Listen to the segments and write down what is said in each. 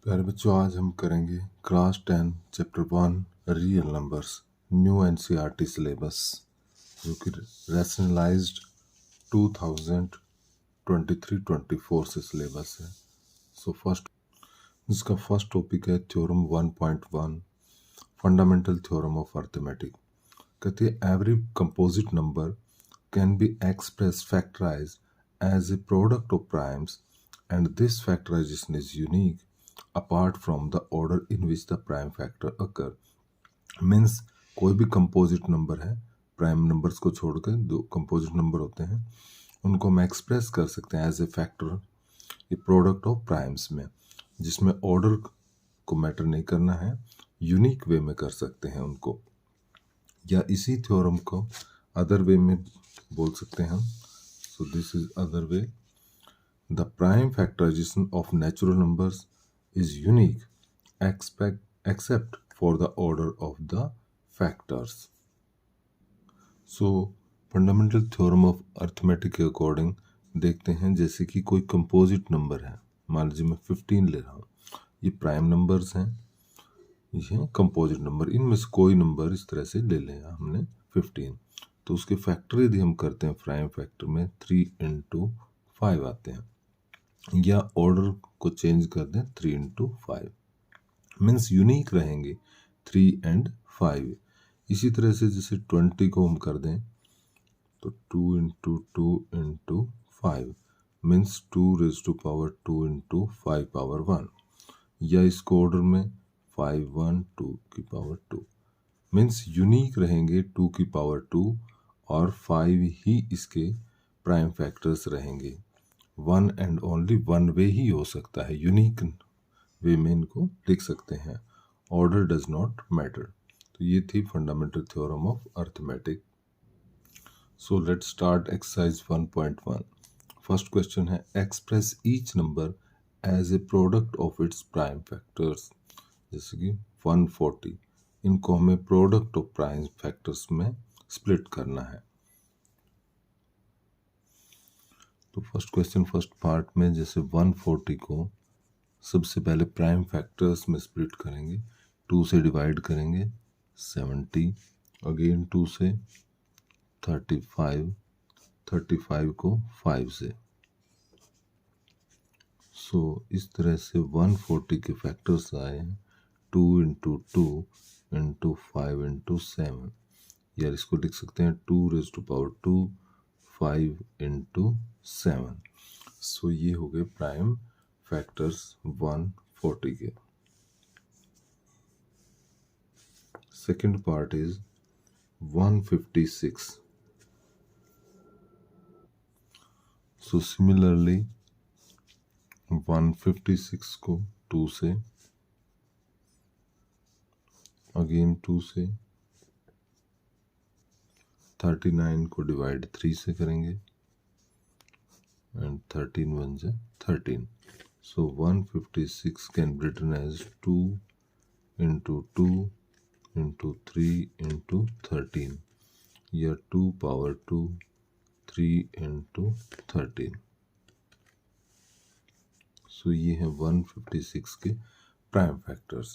प्यारे बच्चों, आज हम करेंगे class 10 chapter 1 real numbers new NCERT syllabus जो कि रैशनलाइज्ड 2023-24 से सिलेबस है। इसका फर्स्ट टॉपिक है theorem 1.1 fundamental theorem of arithmetic. कहते हैं every composite number can be express factorised as a product of primes and this factorization is unique apart from the order in which the prime factor occur. Means कोई भी composite number है, prime numbers को छोड़कर दो composite number होते हैं, उनको हम एक्सप्रेस कर सकते हैं एज ए फैक्टर ये प्रोडक्ट ऑफ प्राइम्स में, जिसमें ऑर्डर को मैटर नहीं करना है, यूनिक वे में कर सकते हैं उनको, या इसी थ्योरम को अदर वे में बोल सकते हैं हम। So this is other way. The prime factorization of natural numbers is unique except for the order of the factors. So, fundamental theorem of arithmetic के अकॉर्डिंग देखते हैं, जैसे कि कोई कंपोजिट नंबर है, मान लीजिए मैं 15 ले रहा हूँ, ये प्राइम नंबर्स हैं, ये कंपोजिट नंबर, इनमें से कोई नंबर इस तरह से ले लिया हमने 15, तो उसके फैक्टर यदि हम करते हैं प्राइम फैक्टर में 3 into 5 आते हैं, या ऑर्डर को चेंज कर दें 3 into 5, मीन्स यूनिक रहेंगे 3 and 5। इसी तरह से जैसे 20 को हम कर दें तो 2 into 2 into 5 means 2 raised to power 2 into 5 power 1, या इसको ऑर्डर में 5 1 2 की पावर 2, मीन्स यूनिक रहेंगे 2 की पावर 2 और 5 ही इसके प्राइम फैक्टर्स रहेंगे। One and only one way ही हो सकता है, यूनिक वे में इनको लिख सकते हैं, ऑर्डर डज नॉट मैटर। तो ये थी fundamental theorem of arithmetic. So let's start exercise 1.1। First question है express each number as a product of its prime factors. जैसे कि 140, इनको हमें प्रोडक्ट ऑफ प्राइम फैक्टर्स में स्प्लिट करना है। तो फर्स्ट क्वेश्चन फर्स्ट पार्ट में जैसे 140 को सबसे पहले प्राइम फैक्टर्स में स्प्लिट करेंगे, 2 से डिवाइड करेंगे 70, अगेन 2 से 35, 35 को 5 से। सो इस तरह से 140 के फैक्टर्स आए हैं 2 into 2 into 5 into 7, या इसको लिख सकते हैं 2 raised to power 2 5 into 7। सो ये हो गए प्राइम फैक्टर्स 140 के। Second part is 156। So similarly 156 को 2 से, अगेन 2 से, 39 को डिवाइड 3 से करेंगे and 13 1 is 13. So 156 can be written as 2 into 2 into 3 into 13, या 2 power 2 3 into 13। So ये है 156 के prime factors.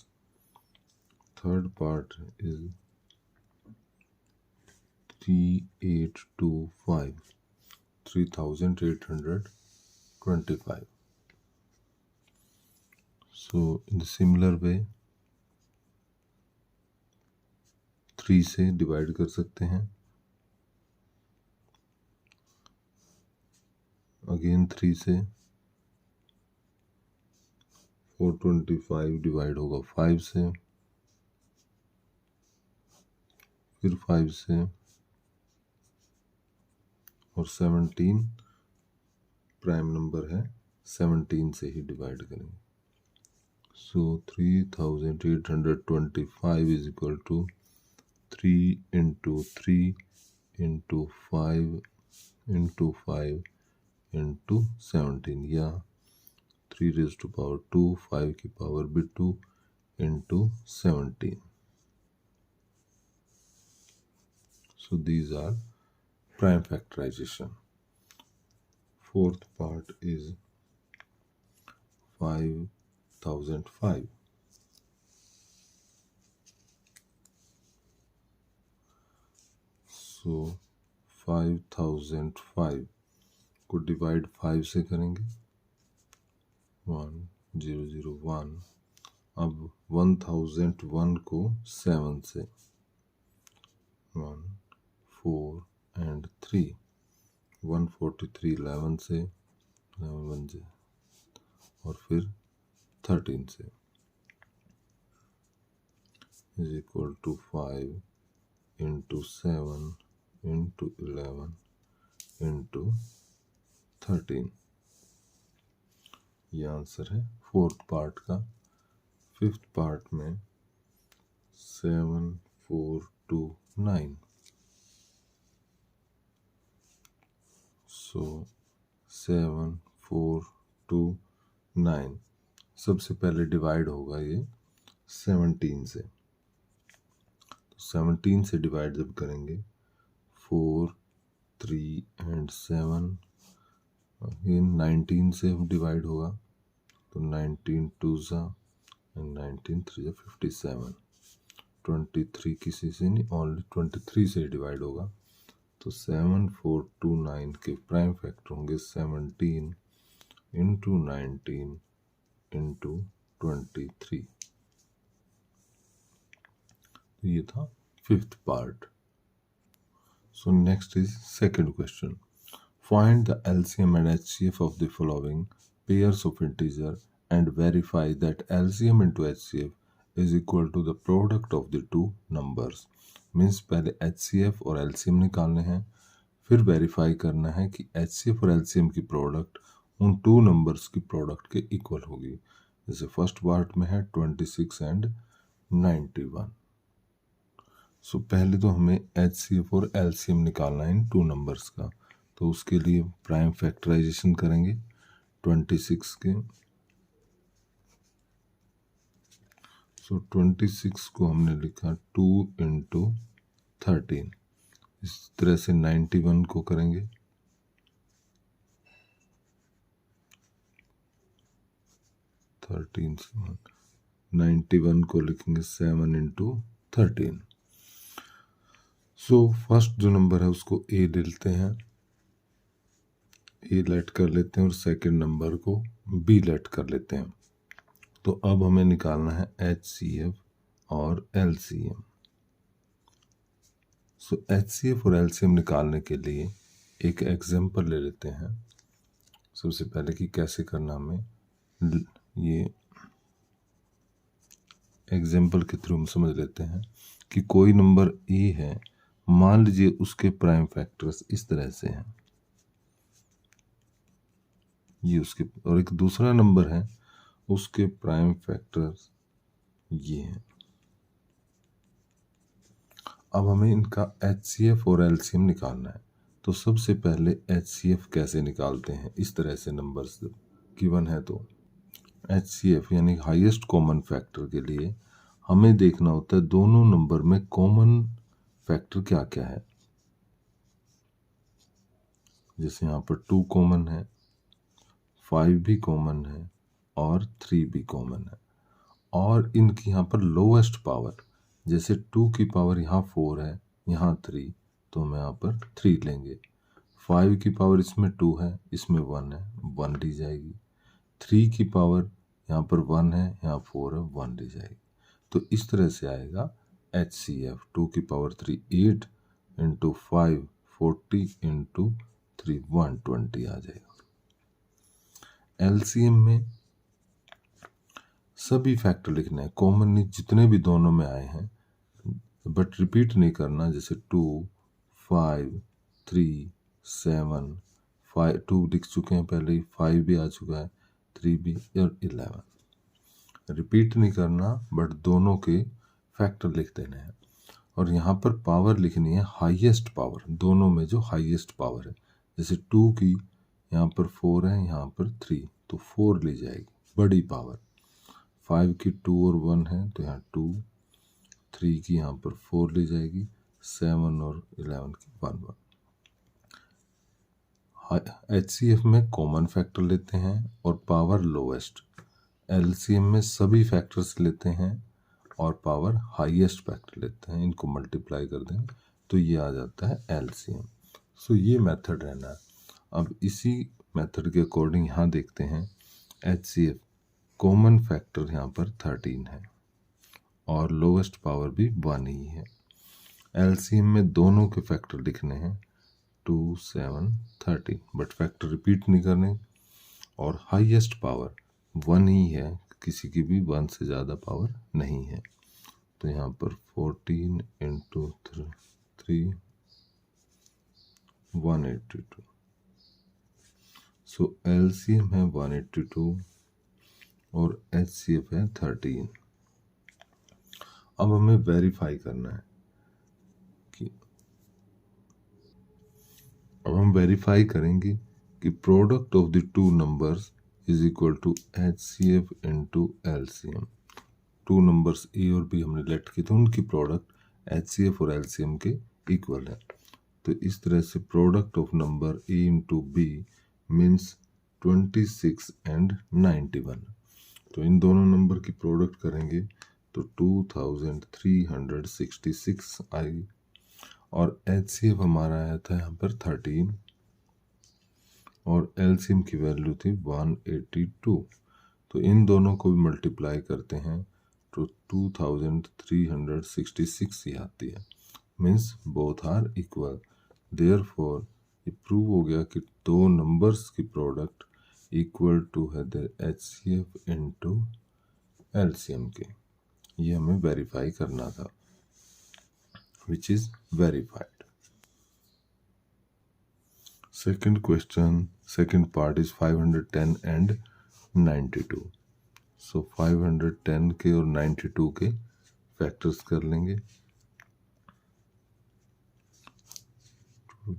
Third part is 3825, 3825। So in the similar way 3 से डिवाइड कर सकते हैं, अगेन 3 से, 425 डिवाइड होगा 5 से, फिर 5 से, और 17 प्राइम नंबर है, 17 से ही डिवाइड करेंगे। सो 3825 is equal to 3 into 3 into 5 into 5 into 17, या 3 raised to power 2 5 की पावर भी 2 into 17। So these are prime factorization. Fourth part is 5 5005. सो 5005 को डिवाइड 5 से करेंगे, 1001. अब 1001 को 7 से, 1 4 and 3, 143 11 से, 11 से, और फिर 13 से, is equal to 5 into 7 into 11 into 13. ये आंसर है फोर्थ पार्ट का. फिफ्थ पार्ट में 7429. सो 7429 सबसे पहले डिवाइड होगा ये 17 से. तो 17 से डिवाइड जब करेंगे, 4 3 and 7, ये 19 से डिवाइड होगा, तो 19 2 ज़ा एंड 19 3 ज़ा 57. 23 किसी से नहीं, ओनली 23 से डिवाइड होगा. तो 7429 के प्राइम फैक्टर होंगे 17 इंटू 19 इंटू 23. तो ये था fifth part. So next is second question. Find the LCM and HCF of the following pairs of integer and verify that LCM into HCF is equal to the product of the two numbers. Means पहले HCF और LCM निकालने हैं, फिर verify करना है कि HCF और LCM की प्रोडक्ट उन टू नंबर्स की प्रोडक्ट के इक्वल होगी. जैसे फर्स्ट पार्ट में है 26 and 91. सो पहले तो हमें HCF और LCM निकालना है इन टू नंबर्स का. तो उसके लिए प्राइम फैक्टराइजेशन करेंगे 26 के. सो 26 को हमने लिखा 2 इंटू 13. इस तरह से 91 को करेंगे, 13 से 91 को लिखेंगे 7 इंटू 13. सो फर्स्ट जो नंबर है उसको ए ले लेते हैं, ए लेट कर लेते हैं, और सेकंड नंबर को बी लेट कर लेते हैं. तो अब हमें निकालना है HCF और LCM. सो HCF और LCM निकालने के लिए एक एग्जांपल ले लेते हैं. सबसे पहले कि कैसे करना, हमें ये एग्जांपल के थ्रू हम समझ लेते हैं कि कोई नंबर ए है, मान लीजिए उसके प्राइम फैक्टर्स इस तरह से हैं, ये उसके, और एक दूसरा नंबर है उसके प्राइम फैक्टर्स ये हैं. अब हमें इनका HCF और LCM निकालना है. तो सबसे पहले HCF कैसे निकालते हैं, इस तरह से नंबर्स गिवन है तो HCF यानी हाईएस्ट कॉमन फैक्टर के लिए हमें देखना होता है दोनों नंबर में कॉमन फैक्टर क्या क्या है. जैसे यहाँ पर 2 कॉमन है, 5 भी कॉमन है और 3 भी कॉमन है. और इनकी यहाँ पर लोएस्ट पावर, जैसे 2 की पावर यहाँ 4 है, यहाँ 3, तो हम यहाँ पर 3 लेंगे. 5 की पावर इसमें 2 है, इसमें 1 है, 1 ली जाएगी. 3 की पावर यहाँ पर 1 है, यहाँ 4 है, 1 ली जाएगी. तो इस तरह से आएगा HCF. 2 की पावर 3 8 इंटू 5 40 इंटू 3 120 आ जाएगा. LCM में सभी फैक्टर लिखने हैं, कॉमन नहीं, जितने भी दोनों में आए हैं, बट रिपीट नहीं करना. जैसे 2 5 3 7 5, 2 लिख चुके हैं पहले ही, 5 भी आ चुका है, 3 भी, और 11. रिपीट नहीं करना, बट दोनों के फैक्टर लिख देने हैं. और यहाँ पर पावर लिखनी है हाईएस्ट पावर, दोनों में जो हाईएस्ट पावर है. जैसे 2 की यहाँ पर 4 है, यहाँ पर 3, तो 4 ली जाएगी बड़ी पावर. 5 की 2 और 1 है, तो यहाँ 2. 3 की यहाँ पर 4 ली जाएगी, 7 और 11 की 1 1. HCF में कॉमन फैक्टर लेते हैं और पावर लोएस्ट. एलसीएम में सभी फैक्टर्स लेते हैं और पावर हाईएस्ट फैक्टर लेते हैं, इनको मल्टीप्लाई कर दें तो ये आ जाता है एलसीएम। सो ये मेथड रहना है। अब इसी मेथड के अकॉर्डिंग यहाँ देखते हैं एचसीएफ कॉमन फैक्टर यहाँ पर 13 है और लोवेस्ट पावर भी 1 ही है। एलसीएम में दोनों के फैक्टर लिखने हैं 2, 7, 13, बट फैक्टर रिपीट नहीं करने और हाईएस्ट पावर 1 ही है, किसी की भी 1 से ज़्यादा पावर नहीं है। तो यहाँ पर 14 इंटू 3 182। सो एलसीएम है 182 और एचसीएफ है 13। अब हमें वेरीफाई करना है कि अब हम वेरीफाई करेंगे कि product of the two numbers is equal to HCF into LCM. Two numbers A और बी हमने लेट किए थे, उनकी प्रोडक्ट एचसीएफ और एलसीएम के इक्वल है। तो इस तरह से product of number A into B means 26 and 91। तो इन दोनों नंबर की प्रोडक्ट करेंगे तो 2366 आई और एचसीएफ हमारा आया था यहाँ पर 13 और एलसीएम की वैल्यू थी 182। तो इन दोनों को भी मल्टीप्लाई करते हैं तो 2366 ही आती है, means both are equal. Therefore ये प्रूव हो गया कि दो नंबर्स की प्रोडक्ट इक्वल टू है एचसीएफ इनटू एलसीएम के। ये हमें वेरीफाई करना था, which is verified. Second question, second part is 510 and 92। So 510 के और 92 के फैक्टर्स कर लेंगे।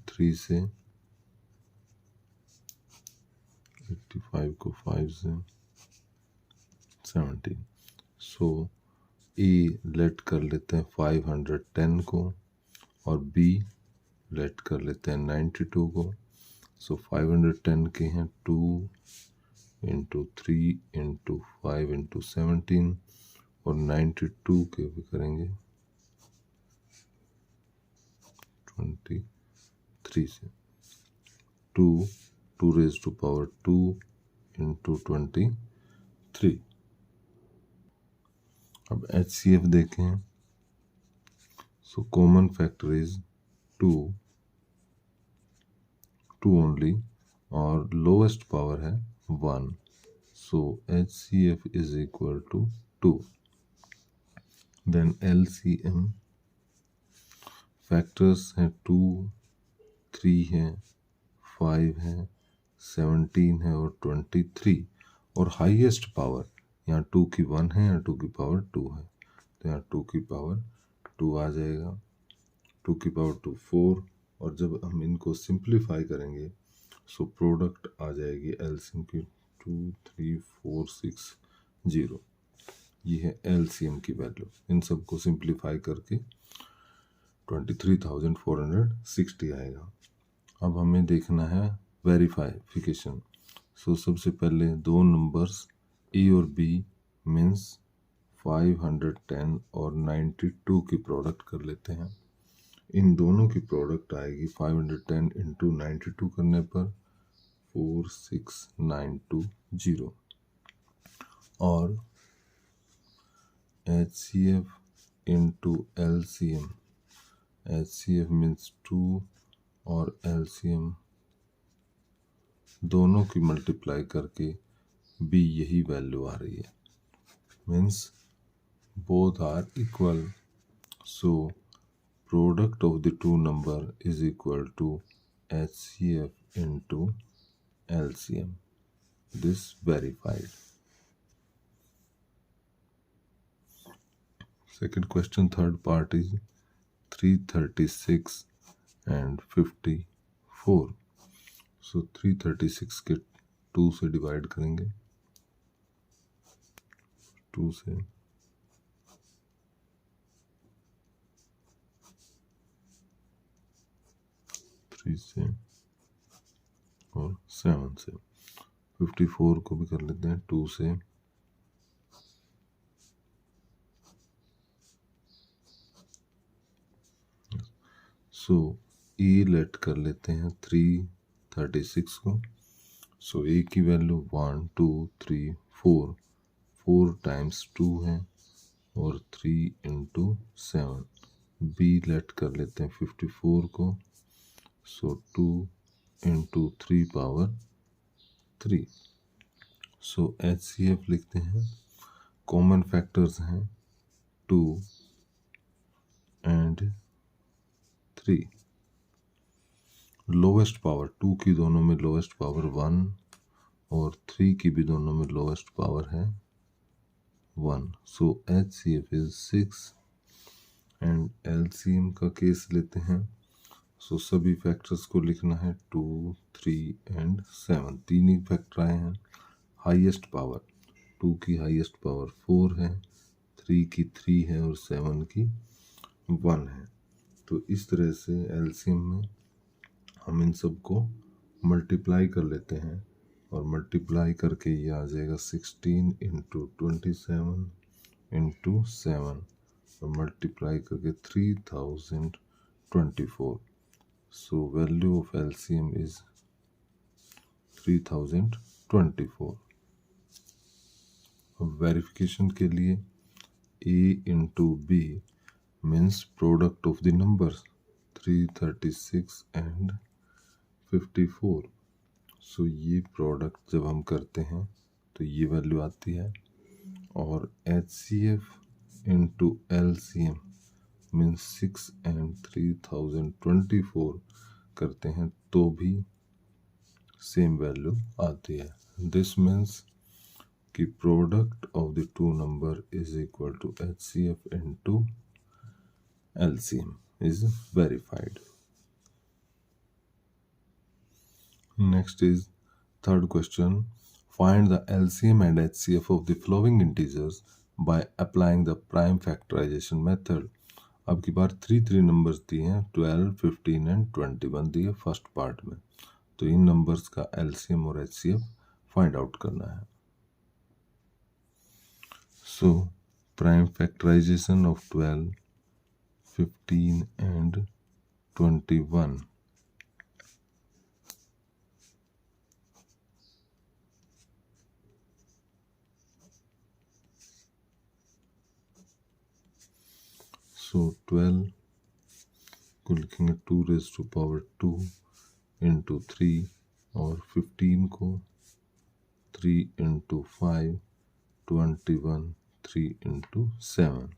3 से 85 को 5 से 17। सो ए लेट कर लेते हैं 510 को और बी लेट कर लेते हैं 92 को। सो 510 के हैं 2 इंटू 3 इंटू 5 इंटू 17 और 92 के भी करेंगे 23 से 2 रेज टू पावर 2 इंटू 23। अब एचसीएफ देखें। So common factor is 2 only और लोवेस्ट पावर है 1। So HCF is equal to 2. Then LCM factors हैं 2, 3 है, 5 है, 17 है और 23। और हाईएस्ट पावर यहाँ 2 की 1 है, यहाँ 2 की पावर 2 है, तो यहाँ 2 की पावर 2 आ जाएगा। 2 की पावर 2 4। और जब हम इनको सिंप्लीफाई करेंगे सो प्रोडक्ट आ जाएगी एलसीएम की 23460। ये है एलसीएम की वैल्यू। इन सबको सिंप्लीफाई करके 23,460 आएगा। अब हमें देखना है वेरीफाइफिकेशन। सो सबसे पहले दो नंबर्स ए और बी मीन्स 510 और 92 की प्रोडक्ट कर लेते हैं। इन दोनों की प्रोडक्ट आएगी 510 इंटू 92 करने पर 46920 और HCF into LCM। HCF means 2 और LCM दोनों की मल्टीप्लाई करके भी यही वैल्यू आ रही है, means both are equal. So product of the two number is equal to HCF into LCM. This verified. Second question, third part is 336 and 54. So 336 के 2 से डिवाइड करेंगे, 2 से 3 से और 7 से। 54 को भी कर लेते हैं 2 से सो ए लेट कर लेते हैं 336 को। सो ए की वैल्यू 1 2 3 4, 4 टाइम्स 2 है और 3 इंटू 7। बी लेट कर लेते हैं 54 को। सो 2 इंटू 3 पावर 3। सो HCF लिखते हैं। कॉमन फैक्टर्स हैं 2 एंड 3। लोवेस्ट पावर 2 की दोनों में लोवेस्ट पावर 1 और 3 की भी दोनों में लोवेस्ट पावर है 1। So HCF is 6 and LCM का केस लेते हैं। सो सभी फैक्टर्स को लिखना है 2 3 एंड 7। तीन ही फैक्टर आए हैं। हाईएस्ट पावर 2 की हाईएस्ट पावर 4 है, 3 की 3 है और 7 की 1 है। तो इस तरह से LCM में हम इन सब को मल्टीप्लाई कर लेते हैं और मल्टीप्लाई करके ये आ जाएगा 16 इंटू 27 इंटू 7 और मल्टीप्लाई करके 3024। So value of LCM is 3024। Verification के लिए A into B means product of the numbers 336 and 54। So ये प्रोडक्ट जब हम करते हैं तो ये वैल्यू आती है। और HCF into LCM means 6 and 3024 करते हैं तो भी सेम वैल्यू आती है। दिस मीन्स कि product of the two number is equal to HCF into LCM is verified. Next is third question. Find the LCM and HCF of the following integers by applying the prime factorization method. अब की बार 3 numbers दिए हैं 12, 15 and 21 दिए first part में। तो इन numbers का LCM और HCF फाइंड आउट करना है। So prime factorisation of 12, 15 and 21. So 12 को लिखेंगे 2 raised to power 2 into 3 और 15 को 3 into 5, 21, 3 into 7।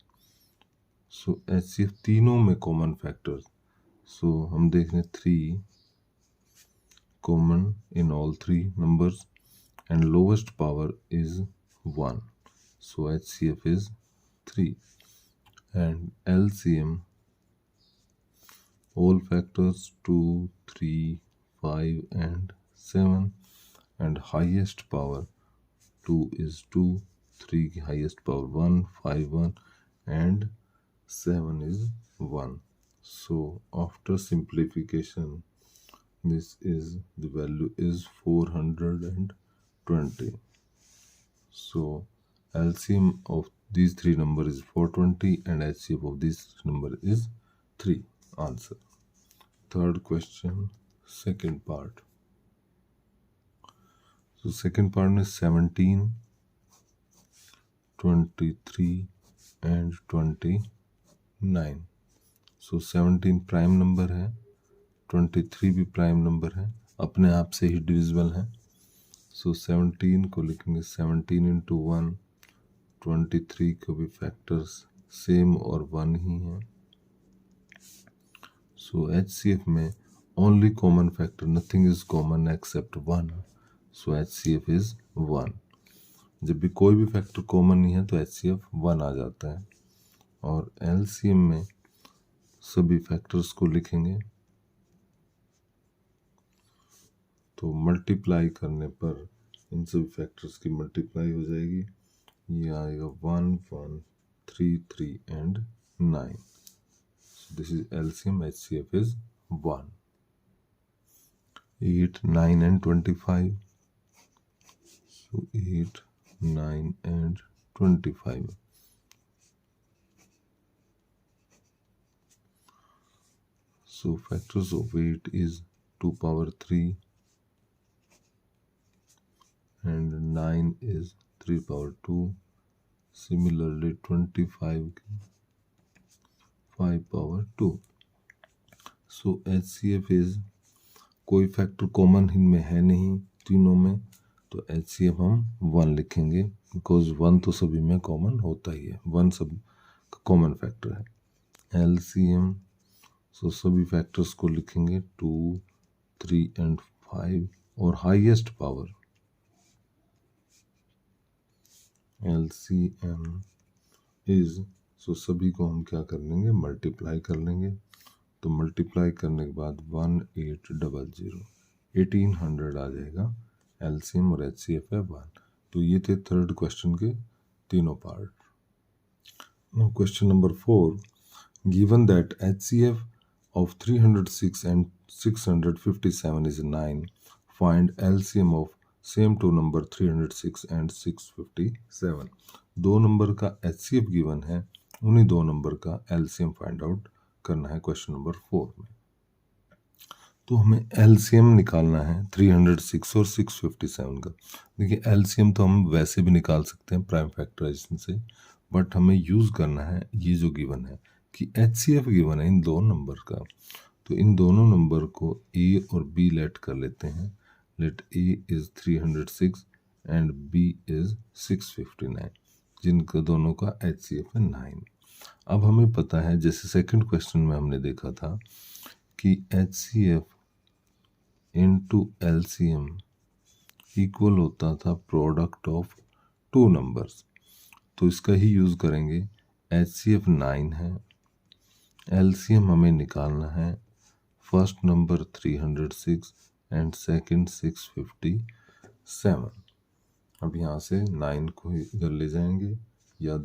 सो HCF तीनों में कॉमन फैक्टर्स। सो हम देख रहे 3 common in all 3 numbers and lowest power is 1। So HCF is 3 and LCM all factors 2, 3, 5 and 7 and highest power 2 is 2, 3 की highest power 1, 5 1 and 7 is 1. So after simplification this is the value is 420. So LCM of these three numbers is 420 and HCF of this number is 3. Answer. Third question, second part. So second part में 17, 23 and 29. So 17 prime number है, 23 भी prime number है, अपने आप से ही divisible है। सो 17 को लिखेंगे 17 इंटू 1, 23 को भी फैक्टर्स सेम और 1 ही हैं। सो HCF में only common factor nothing is common except 1। So HCF is 1। जब भी कोई भी फैक्टर कॉमन नहीं है तो HCF 1 आ जाता है। और LCM में सभी फैक्टर्स को लिखेंगे तो मल्टीप्लाई करने पर इन सभी फैक्टर्स की मल्टीप्लाई हो जाएगी। ये आएगा 1 1 3 3 and 9। This is LCM. HCF is 1. 8, 9 and 25. So 8, 9 and 25. So factors of 8 is 2 power 3 and 9 is 3 power 2. Similarly 25 5 power 2. So HCF is, कोई फैक्टर कॉमन इनमें है नहीं तीनों में, तो HCF हम 1 लिखेंगे, बिकॉज 1 तो सभी में कॉमन होता ही है, 1 सब कॉमन फैक्टर है। LCM, सो सभी फैक्टर्स को लिखेंगे 2, 3 एंड 5, और हाईएस्ट पावर LCM इज, सो सभी को हम क्या कर लेंगे, मल्टीप्लाई कर लेंगे। तो मल्टीप्लाई करने के बाद 1800 1800 आ जाएगा। LCM और HCF है 1। तो ये थे थर्ड क्वेश्चन के तीनों part. Now question number 4, given that HCF of 306 and 657 is 9, find LCM of same two number 306 and 657। दो नंबर का HCF गिवन है, उन्हीं दो नंबर का LCM फाइंड आउट करना है क्वेश्चन नंबर 4 में। तो हमें LCM निकालना है 306 और 657 का। देखिए LCM तो हम वैसे भी निकाल सकते हैं प्राइम फैक्टराइजेशन से, बट हमें यूज़ करना है ये जो गिवन है कि HCF गिवन है इन दो नंबर का। तो इन दोनों नंबर को A और B लेट कर लेते हैं। Let A is 306 and B is 659, जिनका दोनों का HCF है 9। अब हमें पता है, जैसे सेकंड क्वेश्चन में हमने देखा था कि HCF इनटू LCM इक्वल होता था प्रोडक्ट ऑफ टू नंबर्स। तो इसका ही यूज़ करेंगे। HCF 9 है, LCM हमें निकालना है फर्स्ट नंबर 306 एंड सेकंड 657। अब यहाँ से 9 को इधर ले जाएंगे, या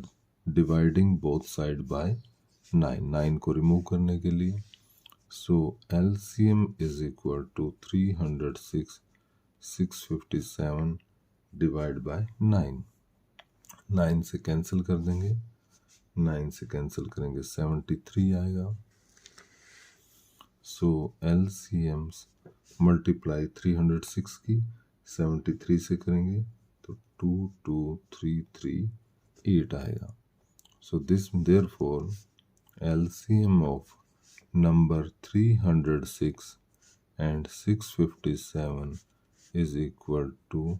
डिवाइडिंग बोथ साइड बाय 9 को रिमूव करने के लिए। So LCM is equal to 306 657 divide by 9। 9 से कैंसिल कर देंगे, 9 से कैंसिल करेंगे 73 आएगा। सो LCM मल्टीप्लाई 306 की 73 से करेंगे तो 22338 आएगा। So this therefore LCM of number 306 and 657 is equal to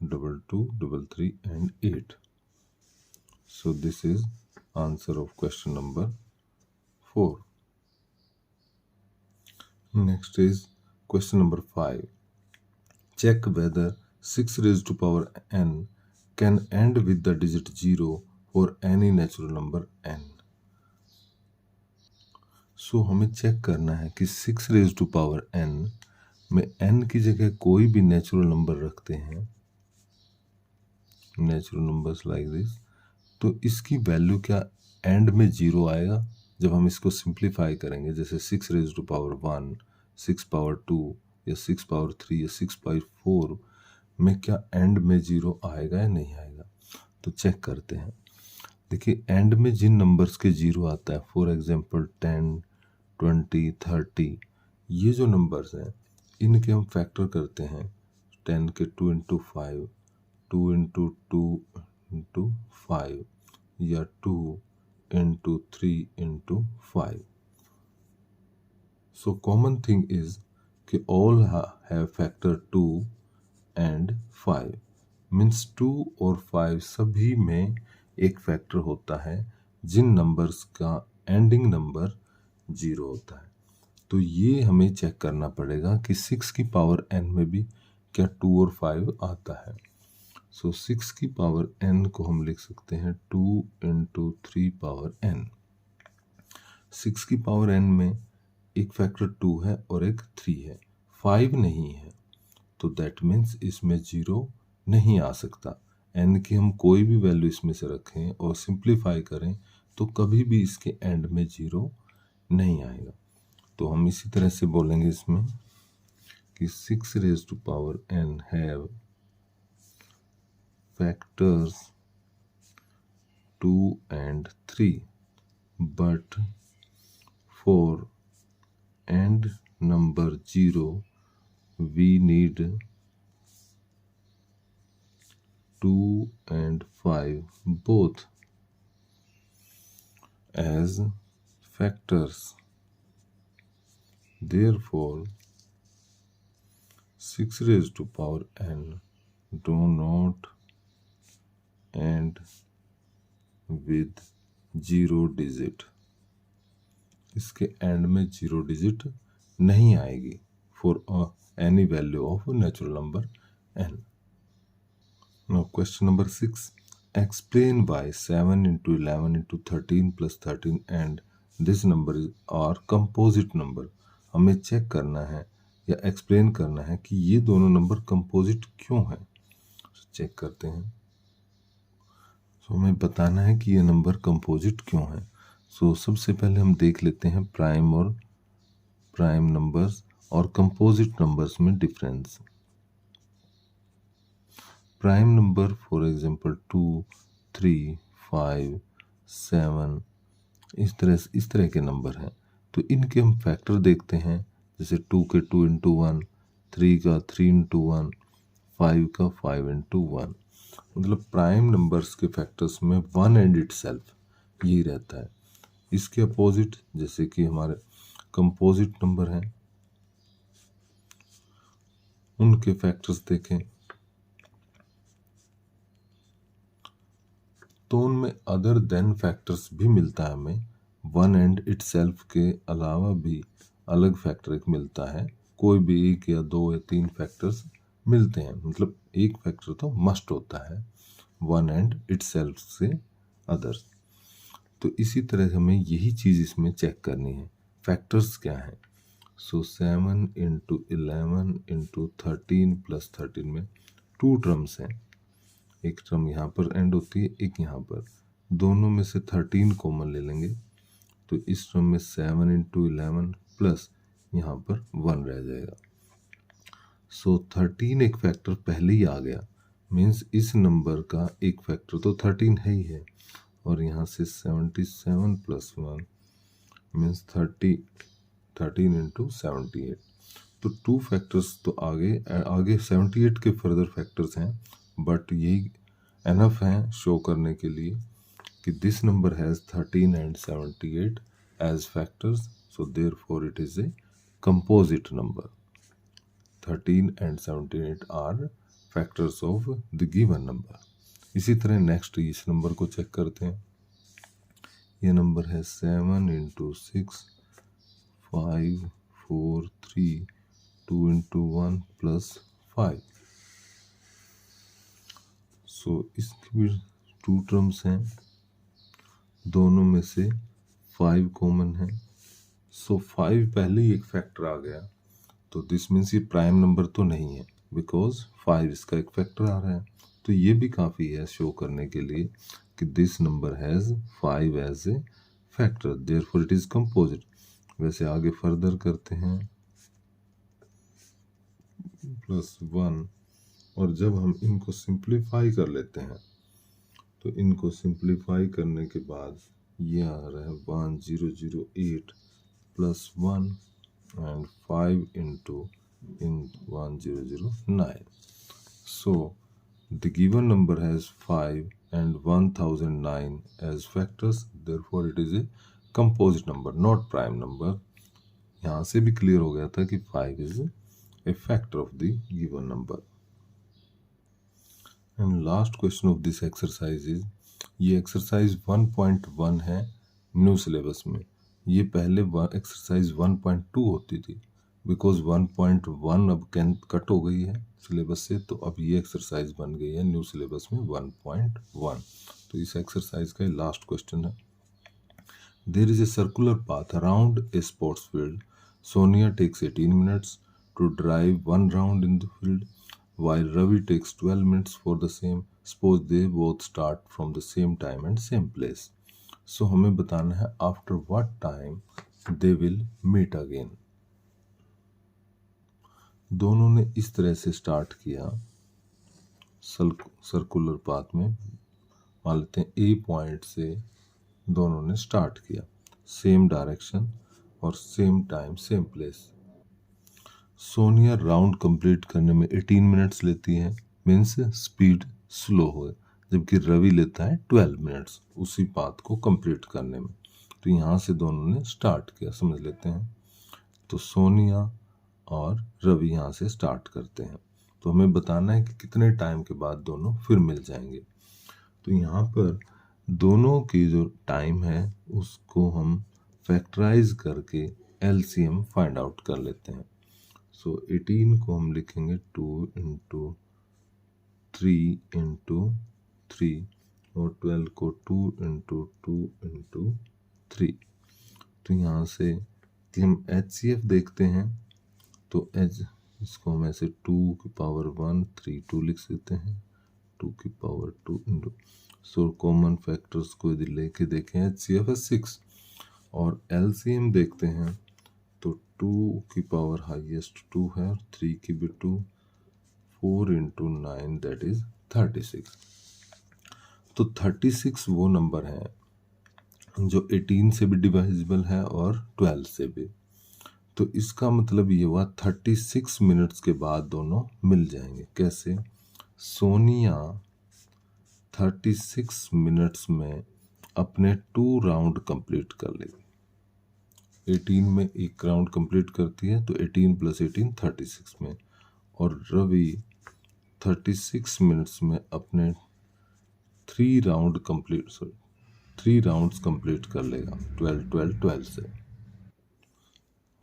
2233 and 8. So this is answer of question number 4. Next is question number 5. Check whether 6 raised to power n can end with the digit 0 for any natural number n. सो हमें check करना है कि 6 raise to power n में n की जगह कोई भी natural number रखते हैं, नेचुरल नंबर्स लाइक दिस, तो इसकी वैल्यू क्या एंड में 0 आएगा जब हम इसको सिंप्लीफाई करेंगे। जैसे 6 रेज टू पावर 1, 6 पावर 2 या 6 पावर 3 या 6 पावर 4 में क्या एंड में 0 आएगा या नहीं आएगा। तो चेक करते हैं। देखिए एंड में जिन नंबर्स के 0 आता है, फॉर एग्जांपल 10, 20, 30, ये जो नंबर्स हैं इनके हम फैक्टर करते हैं। 10 के 2 इंटू 5, 2 इंटू 2 इंटू 5, या 2 into 3 into 5। So common thing is कि all have factor 2 and 5, means 2 और 5 सभी में एक फैक्टर होता है जिन नंबर्स का एंडिंग नंबर 0 होता है। तो ये हमें चेक करना पड़ेगा कि 6 की पावर n में भी क्या 2 और 5 आता है। सो 6 की पावर n को हम लिख सकते हैं 2 इंटू 3 पावर n। 6 की पावर n में एक फैक्टर 2 है और एक 3 है, 5 नहीं है, तो दैट मीन्स इसमें 0 नहीं आ सकता। n की हम कोई भी वैल्यू इसमें से रखें और सिंप्लीफाई करें तो कभी भी इसके एंड में 0 नहीं आएगा। तो हम इसी तरह से बोलेंगे इसमें कि 6 raise to power n have factors 2 and 3, but for and number 0, we need 2 and 5 both as factors. Therefore 6 raised to power n do not end with 0 digit. इसके एंड में 0 डिजिट नहीं आएगी for any value of natural number n. Now question number 6. Explain why 7 into 11 into 13 plus 13 and this number are composite number. हमें check करना है या explain करना है कि ये दोनों नंबर कंपोजिट क्यों हैं. चेक करते हैं. सो हमें बताना है कि ये नंबर कंपोजिट क्यों हैं. सो सबसे पहले हम देख लेते हैं प्राइम और प्राइम नंबर्स और कंपोजिट नंबर्स में difference. Prime number for example 2, 3, 5, 7 इस तरह के नंबर हैं. तो इनके हम फैक्टर देखते हैं. जैसे 2 के 2 इंटू 1, 3 का 3 इंटू 1, 5 का 5 इंटू 1. मतलब प्राइम नंबर्स के फैक्टर्स में 1 एंड इटसेल्फ यही रहता है. इसके अपोजिट जैसे कि हमारे कंपोजिट नंबर हैं, उनके फैक्टर्स देखें तो उनमें अदर देन फैक्टर्स भी मिलता है हमें. 1 एंड इटसेल्फ के अलावा भी अलग फैक्टर एक मिलता है. कोई भी 1 या 2 या 3 फैक्टर्स मिलते हैं. मतलब एक फैक्टर तो मस्ट होता है 1 एंड इटसेल्फ से अदर्स. तो इसी तरह हमें यही चीज़ इसमें चेक करनी है. फैक्टर्स क्या हैं. सो 7 इंटू 11 इंटू 13 प्लस 13 में 2 टर्म्स हैं. एक टर्म यहाँ पर एंड होती है, एक यहाँ पर. दोनों में से 13 कॉमन ले लेंगे तो इस टर्म में 7 इंटू 11 प्लस यहाँ पर 1 रह जाएगा. सो 13 एक फैक्टर पहले ही आ गया. मीन्स इस नंबर का एक फैक्टर तो 13 है ही है. और यहाँ से 77 प्लस 1 मीन्स 13 इंटू 78. तो 2 फैक्टर्स तो आगे 78 के फर्दर फैक्टर्स हैं. बट यही एनफ हैं शो करने के लिए कि this number has 13 and 78 as factors. So therefore it is a composite number. 13 and 78 are factors of the given number. इसी तरह नेक्स्ट इस नंबर को चेक करते हैं. ये नंबर है 7 इंटू 6, 5, 4, 3, 2 इंटू 1 प्लस 5. सो इसके भी 2 टर्म्स हैं. दोनों में से 5 कॉमन है. सो 5 पहले ही एक फैक्टर आ गया. तो दिस मीन्स ये प्राइम नंबर तो नहीं है बिकॉज 5 इसका एक फैक्टर आ रहा है. तो ये भी काफ़ी है शो करने के लिए कि this number has 5 as a factor. Therefore it is composite. वैसे आगे फर्दर करते हैं +1. और जब हम इनको सिंप्लीफाई कर लेते हैं तो इनको सिंप्लीफाई करने के बाद ये आ रहा है 1008 plus 1 and 5 into 1009. So the given number has 5 and 1009 as factors. Therefore it is a composite number, not prime number. यहाँ से भी क्लियर हो गया था कि 5 is a factor of the given number. And last question of this exercise is, ये exercise 1.1 है new syllabus में. ये पहले एक्सरसाइज 1.2 होती थी. बिकॉज 1.1 अब कट हो गई है सिलेबस से, तो अब ये एक्सरसाइज बन गई है न्यू सिलेबस में 1.1. तो इस एक्सरसाइज का लास्ट क्वेश्चन है. There is a circular path around a sports field. Sonia takes 18 minutes to drive 1 round in the field while Ravi takes 12 minutes for the same. Suppose they both start from the same time and same place. So हमें बताना है after what time they will meet again. दोनों ने इस तरह से start किया circular path में. मान लेते हैं ए पॉइंट से दोनों ने स्टार्ट किया, सेम डायरेक्शन. और same time same place. Sonia round complete करने में 18 मिनट्स लेती है, मीन्स स्पीड स्लो हो, जबकि रवि लेता है 12 मिनट्स उसी पाथ को कंप्लीट करने में। तो यहाँ से दोनों ने स्टार्ट किया, समझ लेते हैं। तो सोनिया और रवि यहाँ से स्टार्ट करते हैं। तो हमें बताना है कि कितने टाइम के बाद दोनों फिर मिल जाएंगे। तो यहाँ पर दोनों की जो टाइम है उसको हम फैक्टराइज करके एलसीएम फाइंड आउट कर लेते हैं। सो 18 को हम लिखेंगे 2 इंटू 3 इंटू 3 और 12 को 2 इंटू 2 इंटू 3। तो यहाँ से कि हम HCF देखते हैं तो इसको हम ऐसे 2 की पावर 1 3 2 लिख सकते हैं, 2 की power 2 into. So common factors को यदि लेके देखें HCF है 6 और LCM देखते हैं तो 2 की पावर हाईएस्ट 2 है और 3 की भी 2, 4 इंटू 9 दैट इज 36। तो 36 वो नंबर है जो 18 से भी डिवाइजिबल है और 12 से भी। तो इसका मतलब ये हुआ 36 मिनट्स के बाद दोनों मिल जाएंगे। कैसे? सोनिया 36 मिनट्स में अपने 2 राउंड कंप्लीट कर लेगी। 18 में एक राउंड कंप्लीट करती है तो 18 + 18 36 में, और रवि 36 मिनट्स में अपने 3 राउंड्स कंप्लीट कर लेगा 12 12 12 से।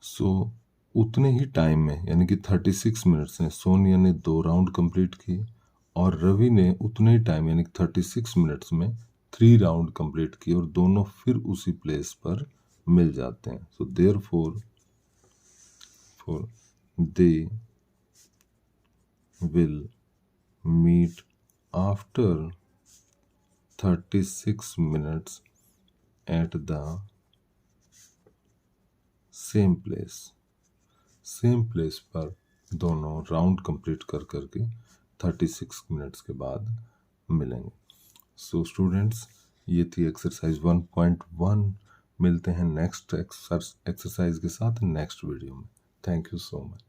सो उतने ही टाइम में यानी कि 36 मिनट्स में सोनिया ने 2 राउंड कंप्लीट किए और रवि ने उतने ही टाइम यानी कि 36 मिनट्स में 3 राउंड कंप्लीट किए और दोनों फिर उसी प्लेस पर मिल जाते हैं। So therefore they will meet after 36 minutes at the same place पर दोनों राउंड कंप्लीट कर करके 36 मिनट्स के बाद मिलेंगे। सो स्टूडेंट्स, ये थी एक्सरसाइज 1.1। मिलते हैं नेक्स्ट एक्सरसाइज के साथ नेक्स्ट वीडियो में। Thank you so much.